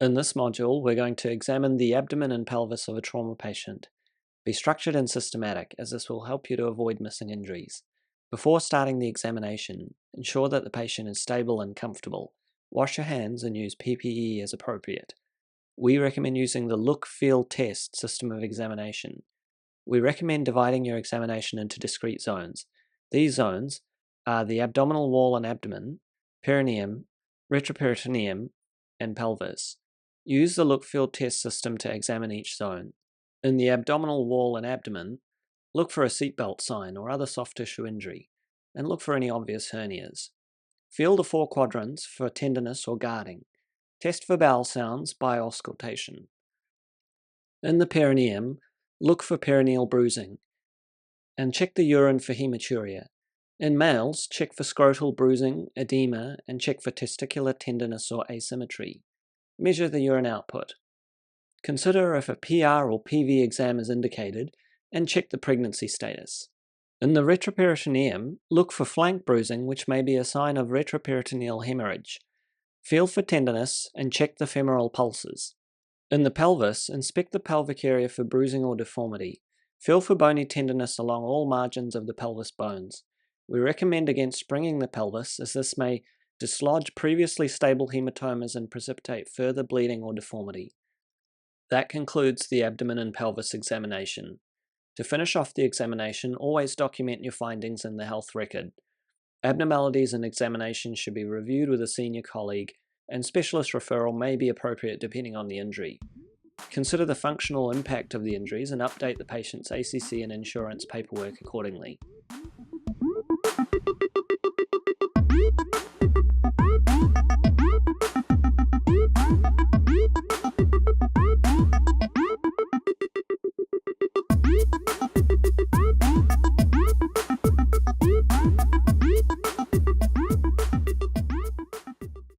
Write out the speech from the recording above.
In this module, we're going to examine the abdomen and pelvis of a trauma patient. Be structured and systematic, as this will help you to avoid missing injuries. Before starting the examination, ensure that the patient is stable and comfortable. Wash your hands and use PPE as appropriate. We recommend using the look, feel, test system of examination. We recommend dividing your examination into discrete zones. These zones are the abdominal wall and abdomen, perineum, retroperitoneum, and pelvis. Use the look, feel, test system to examine each zone. In the abdominal wall and abdomen, look for a seatbelt sign or other soft tissue injury, and look for any obvious hernias. Feel the 4 quadrants for tenderness or guarding. Test for bowel sounds by auscultation. In the perineum, look for perineal bruising, and check the urine for hematuria. In males, check for scrotal bruising, edema, and check for testicular tenderness or asymmetry. Measure the urine output. Consider if a PR or PV exam is indicated, and check the pregnancy status. In the retroperitoneum, look for flank bruising, which may be a sign of retroperitoneal hemorrhage. Feel for tenderness and check the femoral pulses. In the pelvis, inspect the pelvic area for bruising or deformity. Feel for bony tenderness along all margins of the pelvis bones. We recommend against springing the pelvis, as this may dislodge previously stable hematomas and precipitate further bleeding or deformity. That concludes the abdomen and pelvis examination. To finish off the examination, always document your findings in the health record. Abnormalities in examination should be reviewed with a senior colleague, and specialist referral may be appropriate depending on the injury. Consider the functional impact of the injuries and update the patient's ACC and insurance paperwork accordingly.